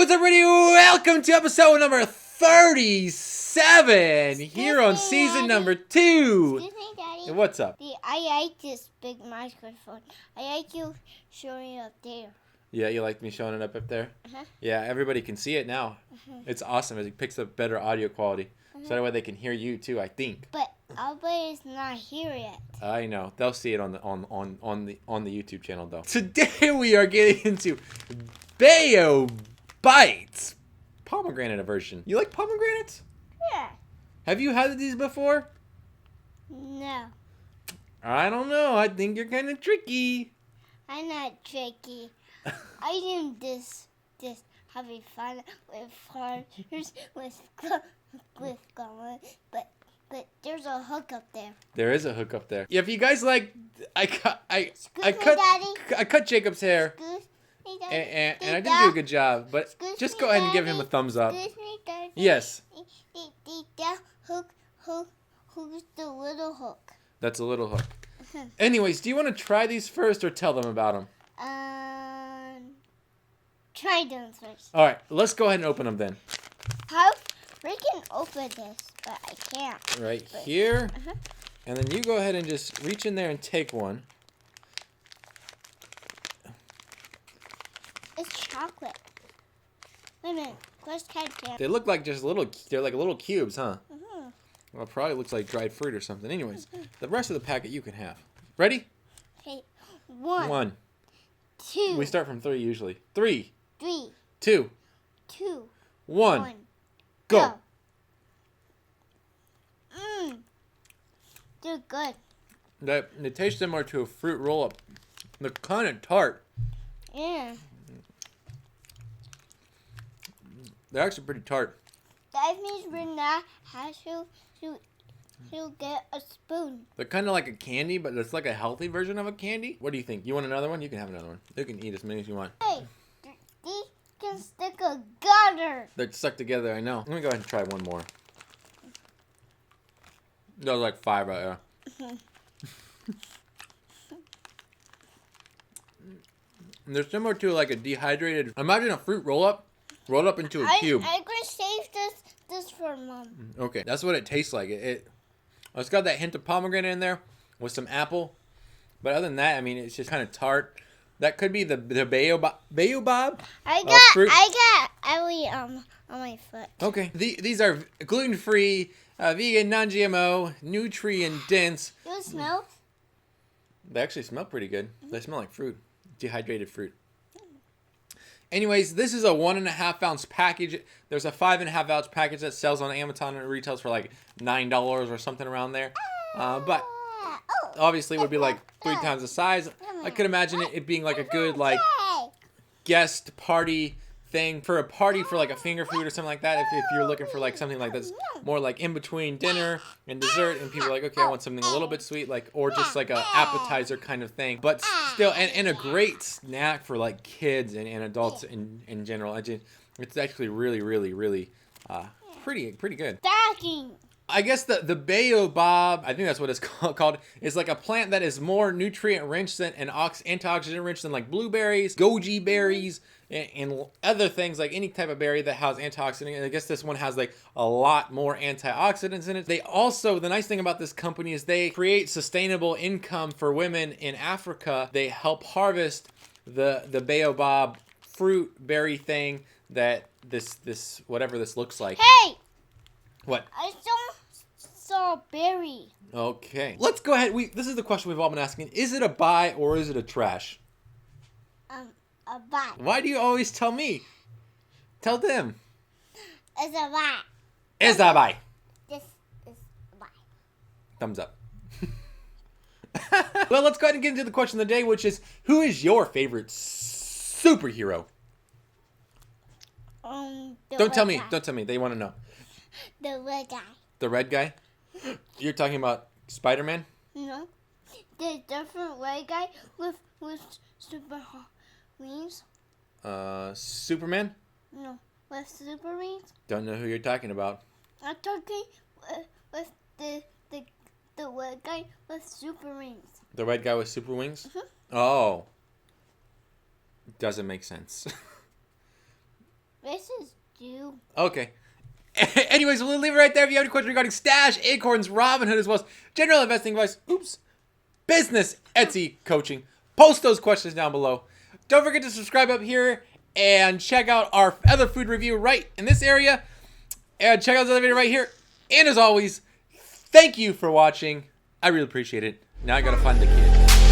what's up, everybody? Welcome to episode number 37 here on season number 2. Excuse me, Daddy. What's up? I like this big microphone. I like you showing it up there. Yeah, you like me showing it up there? Uh-huh. Yeah, everybody can see it now. It's awesome as it picks up better audio quality. So that way they can hear you too, I think. But everybody's not here yet. I know. They'll see it on the YouTube channel though. Today we are getting into BAO Bites Pomegranate version. You like pomegranates? Yeah. Have you had these before? No. I don't know. I think you're kind of tricky. I'm not tricky. I do this having fun with farmers with going, but there's a hook up there. There is a hook up there. Yeah, if you guys like, I cut Jacob's hair, Excuse me, Daddy. and I didn't do a good job, but Excuse just me, go ahead and give Daddy. him a thumbs up. Excuse me, Daddy. Yes, The hook's the little hook. that's a little hook. Anyways, do you want to try these first or tell them about them? Try them first. All right, let's go ahead and open them then. How we can open this, but I can't. Right here, and then you go ahead and just reach in there and take one. It's chocolate. Wait a minute. Where's candy? They look like just little. They're like little cubes, huh? Well, it probably looks like dried fruit or something. Anyways, the rest of the packet you can have. Ready? Okay. One. 2. We start from 3 usually. 3, 3, 2, 2, 1. Go. They're good. They taste similar to a fruit roll-up. They're kind of tart. Yeah. They're actually pretty tart. That means we're not have to get a spoon. They're kind of like a candy, but it's like a healthy version of a candy. What do you think? You want another one? You can have another one. You can eat as many as you want. Hey, these can stick together. They're stuck together, I know. Let me go ahead and try one more. There's like 5 right there. And they're similar to like a dehydrated. Imagine a fruit roll-up rolled up into a cube. I'm gonna save this for Mom. Okay, that's what it tastes like. It's got that hint of pomegranate in there with some apple, but other than that, I mean, it's just kind of tart. That could be the BaoBab. I got Ellie on my foot. Okay, these are gluten-free, vegan, non-GMO, nutrient-dense. Do it smell? They actually smell pretty good. They smell like fruit, dehydrated fruit. Anyways, this is a 1.5 ounce package. There's a 5.5 ounce package that sells on Amazon and it retails for like $9 or something around there. But obviously it would be like 3 times the size. I could imagine it being like a good like guest party thing for a party for like a finger food or something like that. If you're looking for like something like that's more like in between dinner and dessert, and people are like, okay, I want something a little bit sweet, like, or just like a appetizer kind of thing, but still, and a great snack for like kids and adults in general. It's actually really pretty good. Stacking. I guess the BaoBab, I think that's what it's called, is like a plant that is more nutrient rich than and antioxidant rich than like blueberries, goji berries, and other things like any type of berry that has antioxidant. And I guess this one has like a lot more antioxidants in it. They also, the nice thing about this company is they create sustainable income for women in Africa. They help harvest the BaoBab fruit berry thing that this whatever this looks like. Hey! What? I saw a berry. Okay. Let's go ahead. This is the question we've all been asking. Is it a buy or is it a trash? A buy. Why do you always tell me? Tell them. It's a buy. It's a buy. This is a buy. Thumbs up. Well, let's go ahead and get into the question of the day, which is, who is your favorite superhero? Don't tell me. Don't tell me. They want to know. The red guy. The red guy? You're talking about Spider-Man? No. The different red guy with super wings. Superman? No. With super wings. Don't know who you're talking about. I'm talking with the red guy with super wings. The red guy with super wings? Mm-hmm. Oh. Doesn't make sense. Races do. Okay. Anyways, we'll leave it right there. If you have any questions regarding Stash, Acorns, Robinhood, as well as general investing advice, business, Etsy, coaching, post those questions down below. Don't forget to subscribe up here and check out our other food review right in this area. And check out this other video right here. And as always, thank you for watching. I really appreciate it. Now I gotta find the kid.